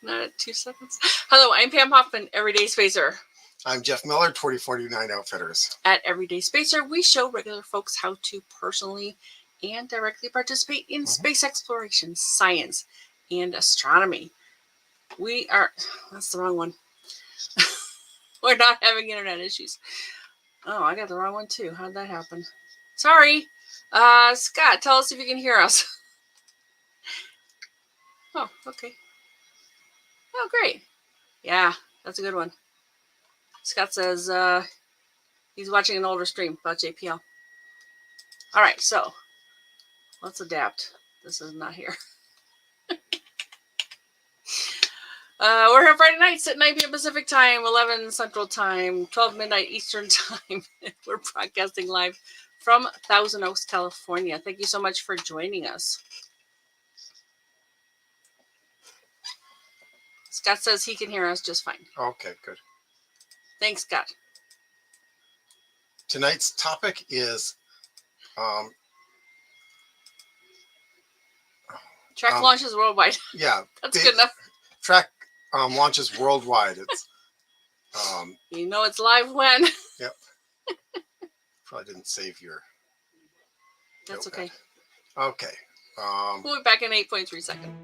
Not at 2 seconds. Hello, I'm Pam Hoffman, Everyday Spacer. I'm Jeff Miller, 2429 Outfitters. At Everyday Spacer, we show regular folks how to personally and directly participate in space exploration, science, and astronomy. That's the wrong one. We're not having internet issues. Oh, I got the wrong one too. How'd that happen? Sorry. Scott, tell us if you can hear us. Oh, okay. Oh, great. Yeah, that's a good one. Scott says he's watching an older stream about JPL. All right, so let's adapt. This is not here. We're here Friday nights at 9 p.m. Pacific time, 11 Central time, 12 midnight Eastern time. We're broadcasting live from Thousand Oaks, California. Thank you so much for joining us. Scott says he can hear us just fine. Okay, good. Thanks, Scott. Tonight's topic is track launches worldwide. Yeah, that's good enough. Track launches worldwide. It's it's live when. Yep. Probably didn't save your. That's notepad. Okay. Okay. We'll be back in 8.3 seconds.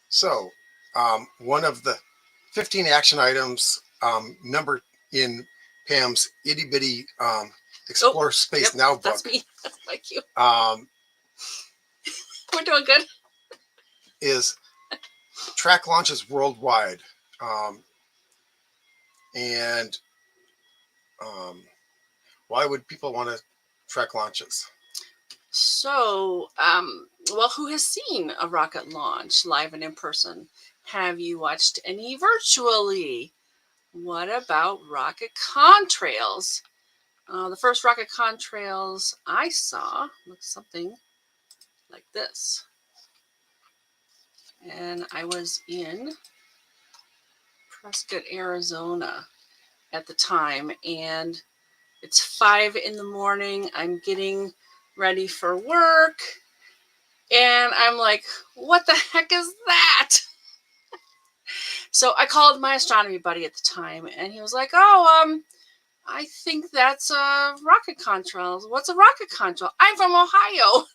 So, one of the 15 action items numbered in Pam's itty bitty Explore Space Now book. That's me. That's my cue. We're doing good. Is track launches worldwide. And why would people want to track launches? So, who has seen a rocket launch live and in person? Have you watched any virtually? What about rocket contrails? The first rocket contrails I saw looks something like this. And I was in Prescott, Arizona at the time, and it's 5 in the morning. I'm getting ready for work, and I'm like, what the heck is that? So I called my astronomy buddy at the time, and he was like, I think that's a rocket contrail. What's a rocket contrail? I'm from Ohio.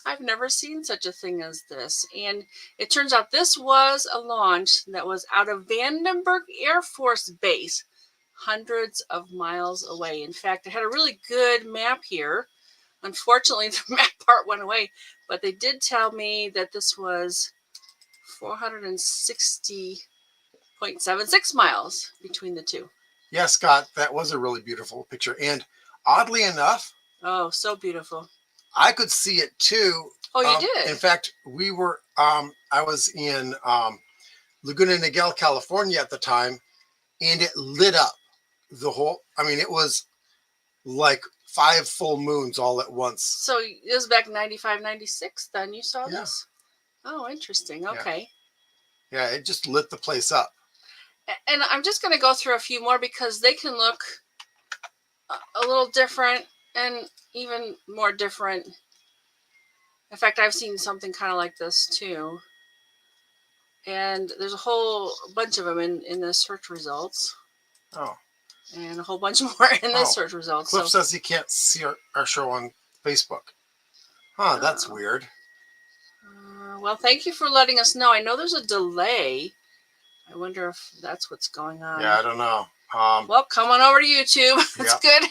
I've never seen such a thing as this. And it turns out this was a launch that was out of Vandenberg Air Force Base, hundreds of miles away. In fact, I had a really good map here. Unfortunately, the map part went away, but they did tell me that this was 460.76 miles between the two. Yeah, Scott, that was a really beautiful picture. And oddly enough, oh, so beautiful. I could see it too. Oh, you did? In fact, we were, I was in Laguna Niguel, California at the time, and it lit up the whole, it was like 5 full moons all at once. So it was back in 95, 96 then you saw this? Oh, interesting. Okay. Yeah, it just lit the place up. And I'm just going to go through a few more because they can look a little different and even more different. In fact, I've seen something kind of like this too. And there's a whole bunch of them in the search results. Oh. And a whole bunch more in the search results. Cliff says he can't see our show on Facebook. Huh, that's weird. Well, thank you for letting us know. I know there's a delay. I wonder if that's what's going on. Yeah, I don't know. Well, come on over to YouTube. That's good.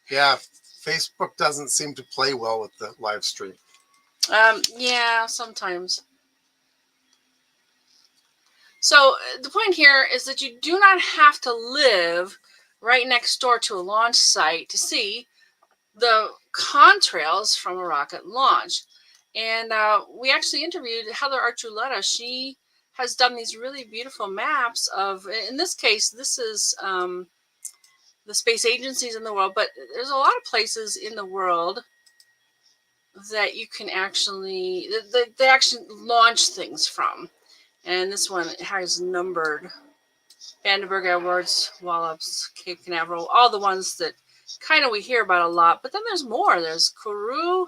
Yeah, Facebook doesn't seem to play well with the live stream. Yeah, sometimes. So the point here is that you do not have to live right next door to a launch site to see the contrails from a rocket launch. And we actually interviewed Heather Archuleta. She has done these really beautiful maps of, in this case, this is the space agencies in the world, but there's a lot of places in the world that you can actually, they actually launch things from. And this one has numbered Vandenberg, Edwards, Wallops, Cape Canaveral, all the ones that kind of we hear about a lot. But then there's more. There's Kourou,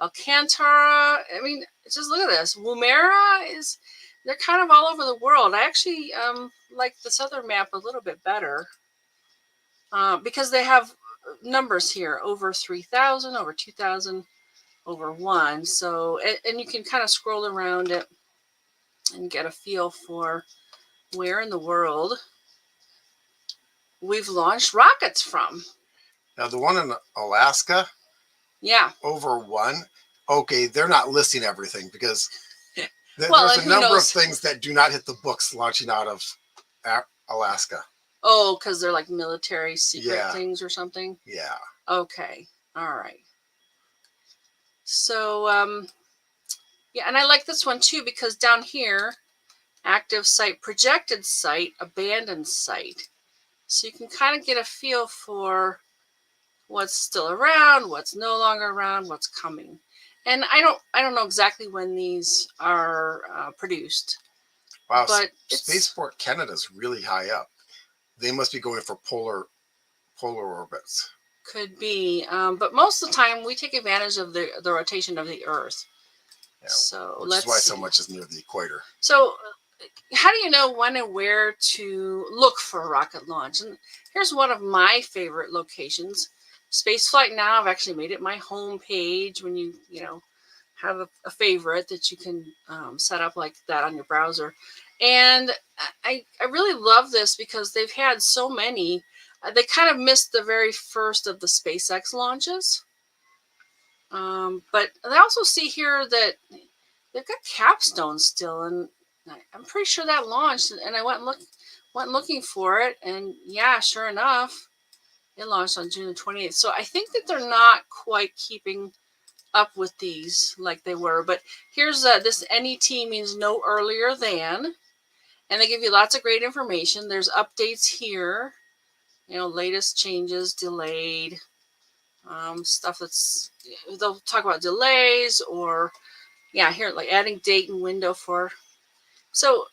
Alcantara. I mean, just look at this. Woomera is, they're kind of all over the world. I actually like this other map a little bit better because they have numbers here, over 3,000, over 2,000, over 1. So, and you can kind of scroll around it and get a feel for where in the world we've launched rockets from. Now, the one in Alaska, Yeah. over 1. Okay, they're not listing everything because Well, there's and a who number of knows? things that do not hit the books launching out of Alaska. Oh, because they're like military secret Yeah. things or something? Yeah. Okay. All right. So, yeah, and I like this one too because down here, active site, projected site, abandoned site. So you can kind of get a feel for what's still around, what's no longer around, what's coming. And I don't know exactly when these are produced. Wow, but Spaceport Canada's really high up. They must be going for polar orbits. Could be, but most of the time we take advantage of the rotation of the Earth. Yeah, so which is why so much is near the equator. So how do you know when and where to look for a rocket launch? And here's one of my favorite locations. Spaceflight Now, I've actually made it my home page. When you have a favorite that you can set up like that on your browser. And I really love this because they've had so many. They kind of missed the very first of the SpaceX launches. But I also see here that they've got Capstone still, and I'm pretty sure that launched. And I went looking for it, and yeah, sure enough, it launched on June 28th. So I think that they're not quite keeping up with these like they were. But here's this NET means no earlier than, and they give you lots of great information. There's updates here, latest changes, delayed, stuff that's, they'll talk about delays, or yeah, here like adding date and window for. So,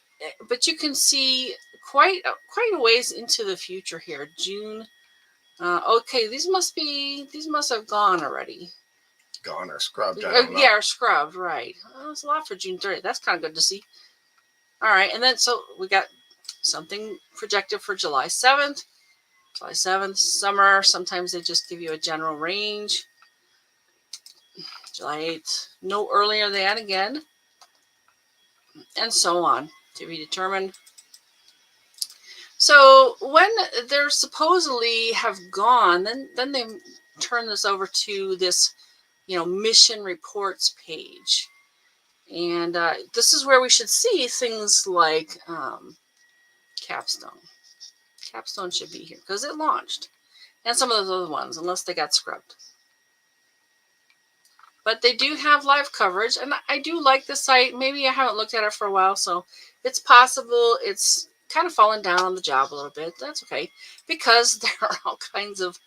but you can see quite a ways into the future here. June. Okay, these must have gone already. Gone or scrubbed? I don't know. Yeah, or scrubbed, right. Well, it's a lot for June 30th. That's kind of good to see. All right, and then so we got something projected for July 7th. July 7th, summer. Sometimes they just give you a general range. July 8th, no earlier than again, and so on, to be determined. So when they're supposedly have gone, then they turn this over to this, mission reports page. And this is where we should see things like Capstone. Capstone should be here because it launched. And some of those other ones, unless they got scrubbed. But they do have live coverage, and I do like the site. Maybe I haven't looked at it for a while, so it's possible it's kind of fallen down on the job a little bit. That's okay, because there are all kinds of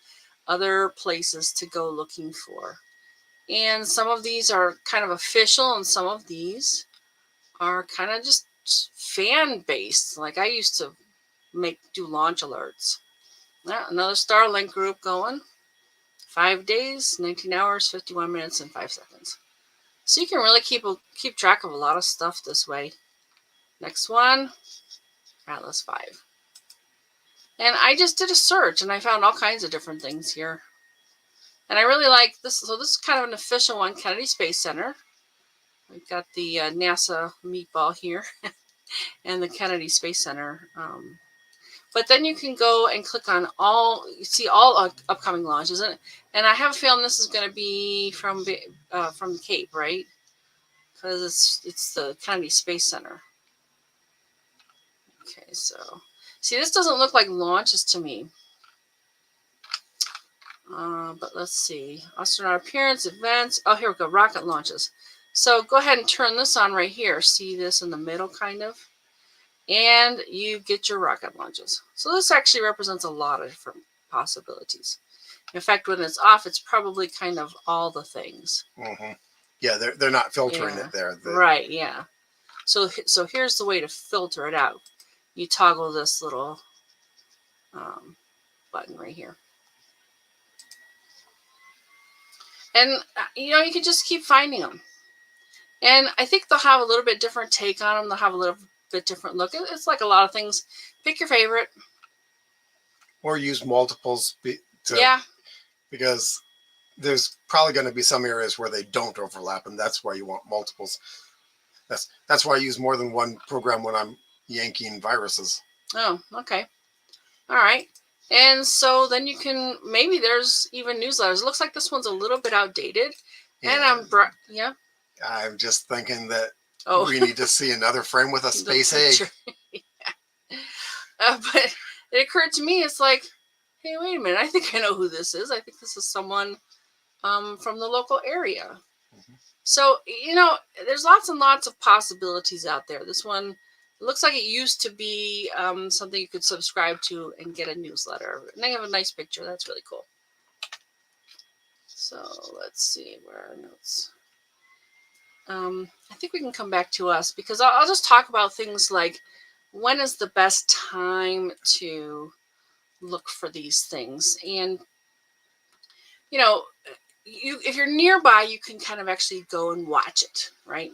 other places to go looking for. And some of these are kind of official, and some of these are kind of just fan based. Like I used to do launch alerts. Yeah, another Starlink group going. 5 days, 19 hours, 51 minutes, and 5 seconds. So you can really keep track of a lot of stuff this way. Next one, Atlas 5. And I just did a search and I found all kinds of different things here. And I really like this. So this is kind of an official one, Kennedy Space Center. We've got the NASA meatball here and the Kennedy Space Center. But then you can go and click on see all upcoming launches. And I have a feeling this is going to be from the Cape, right? Because it's the Kennedy Space Center. Okay, so see, this doesn't look like launches to me. But let's see. Astronaut appearance, events. Oh, here we go. Rocket launches. So go ahead and turn this on right here. See this in the middle, kind of? And you get your rocket launches. So this actually represents a lot of different possibilities. In fact, when it's off, it's probably kind of all the things. Mm-hmm. Yeah, they're not filtering it there. Right, yeah. So here's the way to filter it out. You toggle this little button right here. And, you can just keep finding them. And I think they'll have a little bit different take on them. They'll have a little bit different look. It's like a lot of things. Pick your favorite. Or use multiples. Yeah. Because there's probably going to be some areas where they don't overlap, and that's why you want multiples. That's why I use more than one program when I'm yanking viruses. Oh, okay. All right. And so then you can, maybe there's even newsletters. It looks like this one's a little bit outdated. And yeah. I'm just thinking that Oh. we need to see another frame with a space egg. Yeah. But it occurred to me, it's like, hey, wait a minute. I think I know who this is. I think this is someone from the local area. Mm-hmm. So, there's lots and lots of possibilities out there. This one looks like it used to be something you could subscribe to and get a newsletter. And they have a nice picture. That's really cool. So let's see where are our notes. I think we can come back to us because I'll just talk about things like when is the best time to look for these things. And, if you're nearby, you can kind of actually go and watch it, right?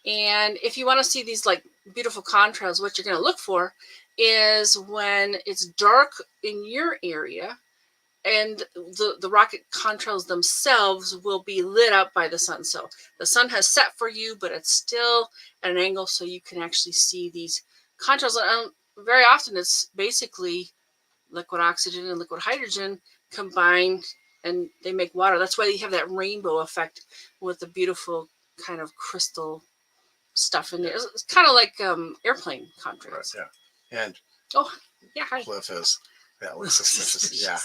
And if you want to see these like beautiful contrails, what you're going to look for is when it's dark in your area and the rocket contrails themselves will be lit up by the sun. So the sun has set for you, but it's still at an angle so you can actually see these contrails. And very often it's basically liquid oxygen and liquid hydrogen combined and they make water. That's why you have that rainbow effect with the beautiful kind of crystal stuff in there. It's kind of like airplane contrails. Right, yeah. And hi. Cliff is, that looks suspicious. Yeah.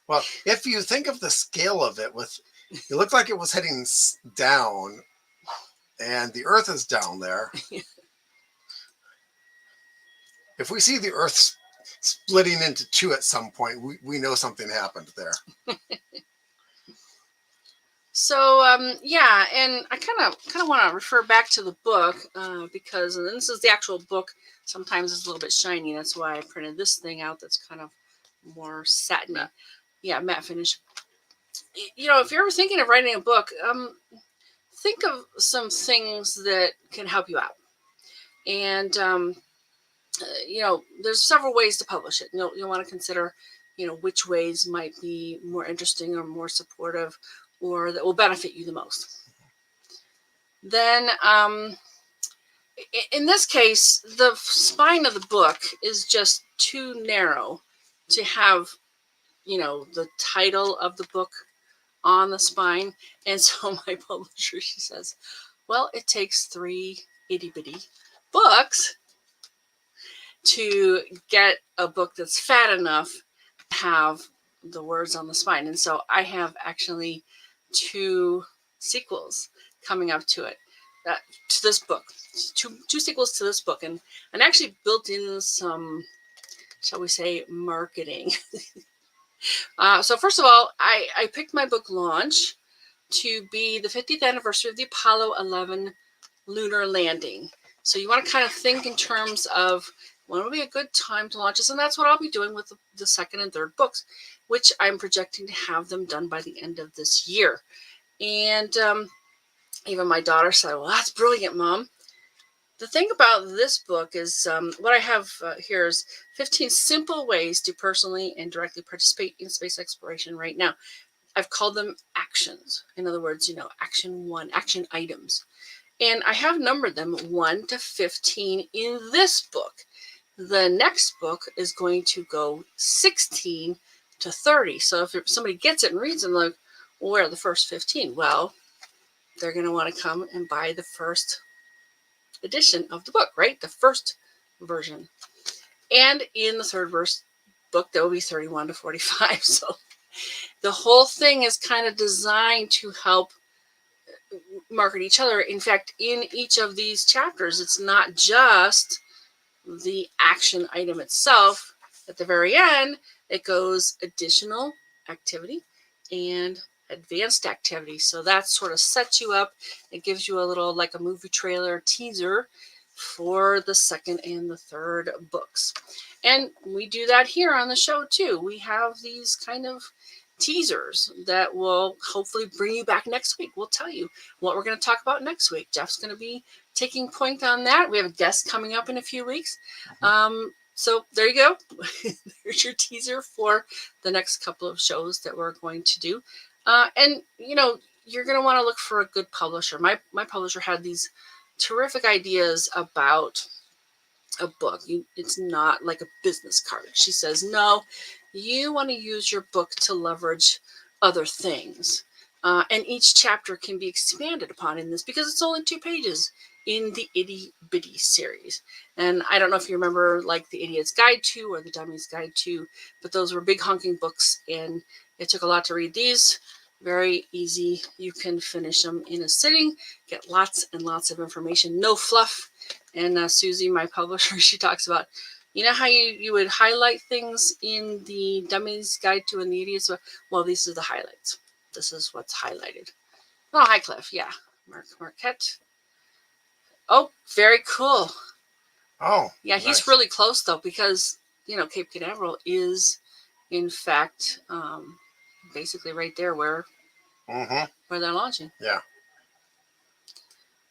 Well, if you think of the scale of it, it looked like it was heading down, and the Earth is down there. If we see the Earth splitting into two at some point, we know something happened there. So and I kind of want to refer back to the book because, and this is the actual book. Sometimes it's a little bit shiny. That's why I printed this thing out. That's kind of more satiny. Matte finish. If you're ever thinking of writing a book, think of some things that can help you out. And there's several ways to publish it. You'll want to consider, which ways might be more interesting or more supportive, or that will benefit you the most. Then, in this case, the spine of the book is just too narrow to have, the title of the book on the spine. And so my publisher, she says, well, it takes 3 itty bitty books to get a book that's fat enough to have the words on the spine. And so I have actually 2 sequels coming up to it, to this book, two sequels to this book. And actually built in some, shall we say, marketing. So first of all, I picked my book launch to be the 50th anniversary of the Apollo 11 lunar landing. So you want to kind of think in terms of when would be a good time to launch this, and that's what I'll be doing with the second and third books, which I'm projecting to have them done by the end of this year. And even my daughter said, well, that's brilliant, Mom. The thing about this book is what I have here is 15 simple ways to personally and directly participate in space exploration right now. I've called them actions. In other words, action 1, action items. And I have numbered them 1 to 15 in this book. The next book is going to go 16 to 30. So if somebody gets it and reads them, like, well, where are the first 15? Well, they're going to want to come and buy the first edition of the book, right? The first version. And in the third book, there will be 31 to 45. So the whole thing is kind of designed to help market each other. In fact, in each of these chapters, it's not just the action item itself. At the very end, it goes additional activity and advanced activity. So that sort of sets you up. It gives you a little, like a movie trailer teaser for the second and the third books. And we do that here on the show too. We have these kind of teasers that will hopefully bring you back next week. We'll tell you what we're going to talk about next week. Jeff's going to be taking point on that. We have a guest coming up in a few weeks. So there you go. There's your teaser for the next couple of shows that we're going to do. And, you know, you're going to want to look for a good publisher. My publisher had these terrific ideas about a book. It's not like a business card. She says, no, you want to use your book to leverage other things. And each chapter can be expanded upon in this because it's only 2 pages in the Itty Bitty series. And I don't know if you remember like the Idiot's Guide to or the Dummy's Guide to, but those were big honking books and it took a lot to read these. Very easy. You can finish them in a sitting, get lots and lots of information, no fluff. And Susie, my publisher, she talks about, you know how you would highlight things in the Dummy's Guide to and the Idiot's? Well, these are the highlights. This is what's highlighted. Oh, hi, Cliff. Yeah. Marquette. Oh, very cool. Oh, yeah, nice. He's really close, though, because, you know, Cape Canaveral is, in fact, basically right there where they're launching. Yeah.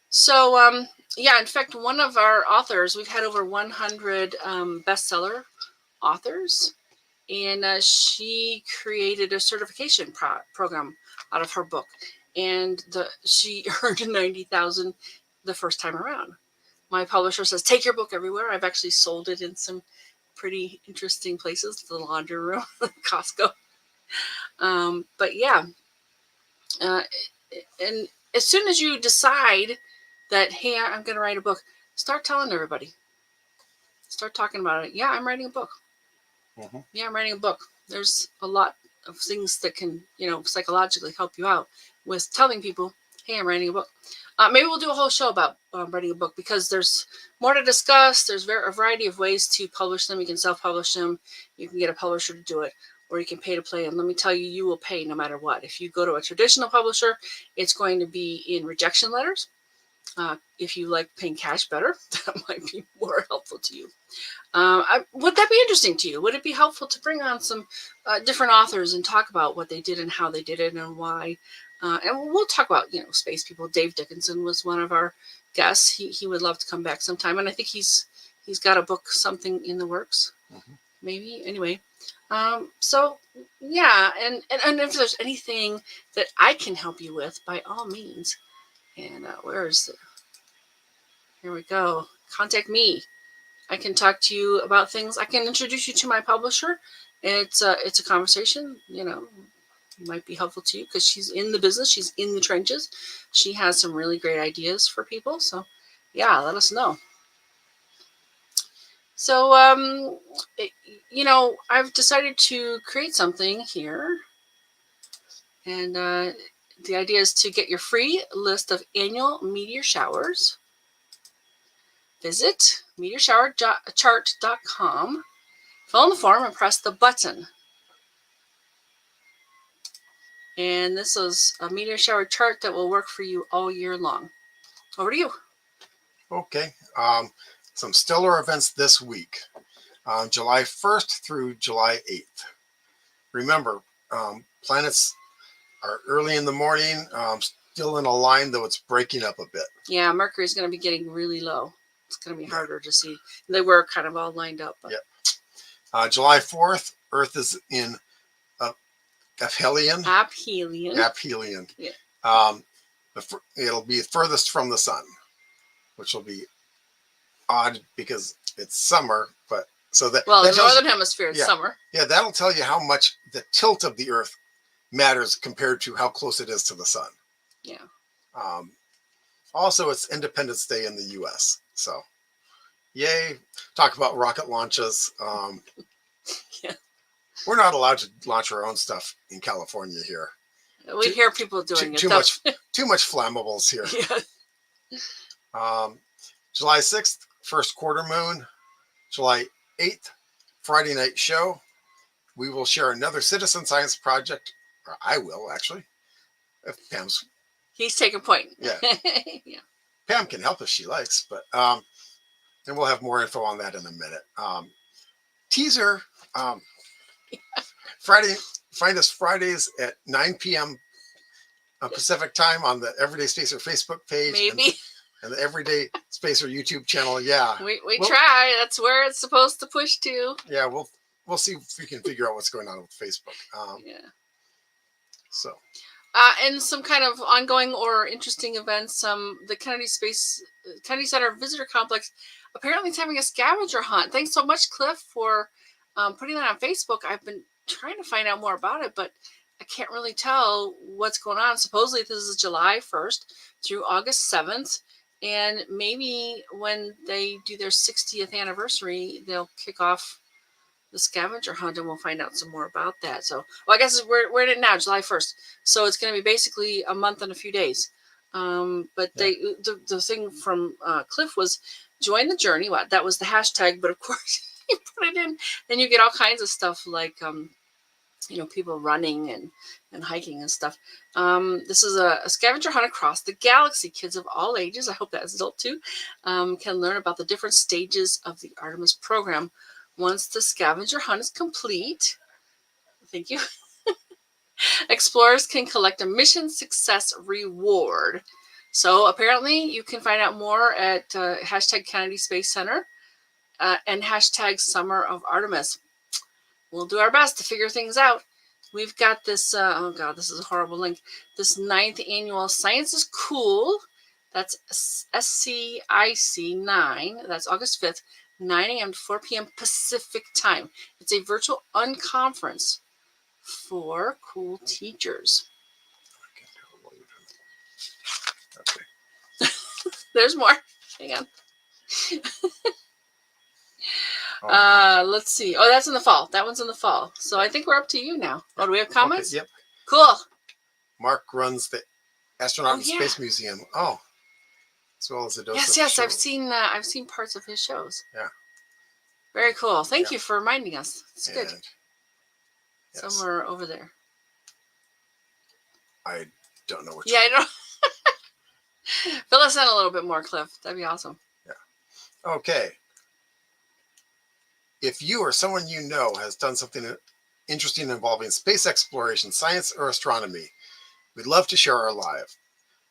So, yeah, in fact, one of our authors, we've had over 100 bestseller authors, and she created a certification program out of her book, and she earned $90,000 the first time around. My publisher says, take your book everywhere. I've actually sold it in some pretty interesting places, the laundry room, Costco. But yeah, and as soon as you decide that, hey, I'm going to write a book, start telling everybody. Start talking about it. Yeah, I'm writing a book. Yeah, I'm writing a book. There's a lot of things that can, you know, psychologically help you out with telling people, hey, I'm writing a book. Maybe we'll do a whole show about writing a book because there's more to discuss. There's a variety of ways to publish them. You can self-publish them. You can get a publisher to do it, or you can pay to play. And let me tell you, you will pay no matter what. If you go to a traditional publisher, it's going to be in rejection letters. If you like paying cash better, that might be more helpful to you. Would that be interesting to you? Would it be helpful to bring on some different authors and talk about what they did and how they did it and why? And we'll talk about, you know, space people. Dave Dickinson was one of our guests. He would love to come back sometime, and I think he's got a book, something in the works, maybe. Anyway, so yeah, and if there's anything that I can help you with, by all means. And where is it? Here we go. Contact me. I can talk to you about things. I can introduce you to my publisher. It's a conversation, you know, might be helpful to you because she's in the business. She's in the trenches. She has some really great ideas for people. So yeah, let us know. So, you know, I've decided to create something here. And the idea is to get your free list of annual meteor showers. Visit meteorshowerchart.com, fill in the form, and press the button. And this is a meteor shower chart that will work for you all year long. Over to you. Okay. Some stellar events this week, July 1st through July 8th. Remember, planets are early in the morning, still in a line, though it's breaking up a bit. Yeah, Mercury is going to be getting really low. It's going to be harder to see. They were kind of all lined up. But. Yep. July 4th, Earth is in aphelion. Aphelion. Yeah. It'll be furthest from the sun, which will be odd because it's summer. But so that the northern hemisphere is summer. Yeah, that'll tell you how much the tilt of the Earth matters compared to how close it is to the sun. Yeah. Also, it's Independence Day in the U.S. So, yay! Talk about rocket launches. Yeah. We're not allowed to launch our own stuff in California here. We hear people doing it. Too much flammables here. Yeah. July 6th, first quarter moon. July 8th, Friday night show. We will share another citizen science project, or I will actually. If Pam's. He's taking point. Yeah. Yeah. Pam can help if she likes, but And we'll have more info on that in a minute. Teaser. Friday. Find us Fridays at 9 p.m. Pacific time on the Everyday Spacer Facebook page. Maybe. And the Everyday Spacer YouTube channel. Yeah. We try. That's where it's supposed to push to. Yeah, we'll see if we can figure out what's going on with Facebook. Yeah. So. And some kind of ongoing or interesting events. The Kennedy Center Visitor Complex apparently is having a scavenger hunt. Thanks so much, Cliff, for putting that on Facebook. I've been trying to find out more about it, but I can't really tell what's going on. Supposedly this is July 1st through August 7th. And maybe when they do their 60th anniversary, they'll kick off the scavenger hunt, and we'll find out some more about that. So, well, I guess we're in it now, July 1st. So it's going to be basically a month and a few days. But the thing from Cliff was join the journey. Well, that was the hashtag, but of course you put it in, and you get all kinds of stuff like people running and hiking and stuff. This is a scavenger hunt across the galaxy. Kids of all ages, I hope that's adult too, can learn about the different stages of the Artemis program. Once the scavenger hunt is complete, thank you, explorers can collect a mission success reward. So apparently you can find out more at hashtag Kennedy Space Center and hashtag Summer of Artemis. We'll do our best to figure things out. We've got this, oh God, this is a horrible link. This 9th annual Science is Cool. That's SCIC 9. That's August 5th, 9 a.m. to 4 p.m. Pacific time. It's a virtual unconference for cool teachers. Okay. There's more. Hang on. Let's see. Oh, that's in the fall. That one's in the fall. So I think we're up to you now. Oh, do we have comments? Okay, yep. Cool. Mark runs the Astronaut and Space Museum. Oh, as well as the dose. Yes. I've seen parts of his shows. Yeah. Very cool. Thank you for reminding us. It's good. Yes. Somewhere over there. I don't know which. Yeah, I don't. Fill us in a little bit more, Cliff. That'd be awesome. Yeah. Okay. If you or someone you know has done something interesting involving space exploration, science, or astronomy, we'd love to share our live.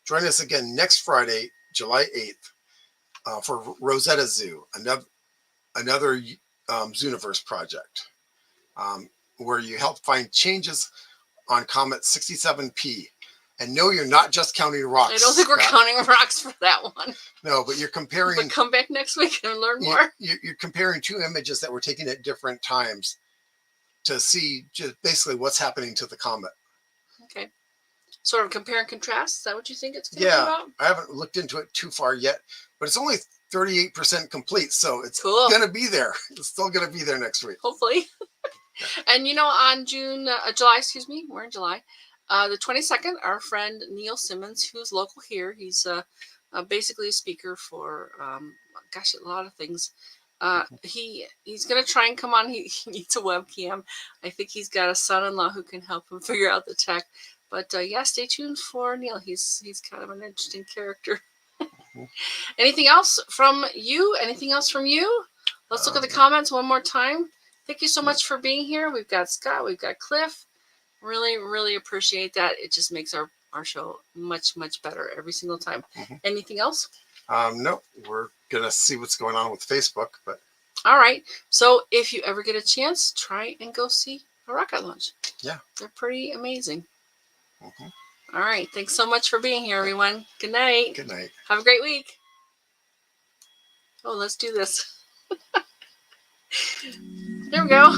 Join us again next Friday, July 8th, for Rosetta Zoo, another Zooniverse project, where you help find changes on Comet 67P. And no, you're not just counting rocks. I don't think we're counting rocks for that one. No, but you're comparing. But come back next week and learn more. You're comparing two images that were taken at different times to see just basically what's happening to the comet. Okay. Sort of compare and contrast. Is that what you think it's going to be about? I haven't looked into it too far yet, but it's only 38% complete, so it's cool. Going to be there. It's still going to be there next week. Hopefully. And on July, we're in July. The 22nd, our friend Neil Simmons, who's local here, he's basically a speaker for, a lot of things. He's going to try and come on. He needs a webcam. I think he's got a son-in-law who can help him figure out the tech. But stay tuned for Neil. He's kind of an interesting character. Anything else from you? Let's look at the comments one more time. Thank you so much for being here. We've got Scott. We've got Cliff. Really, really appreciate that. It just makes our show much, much better every single time. Anything else? No, we're going to see what's going on with Facebook. But all right. So if you ever get a chance, try and go see a rocket launch. Yeah. They're pretty amazing. All right. Thanks so much for being here, everyone. Good night. Good night. Have a great week. Oh, let's do this. There we go.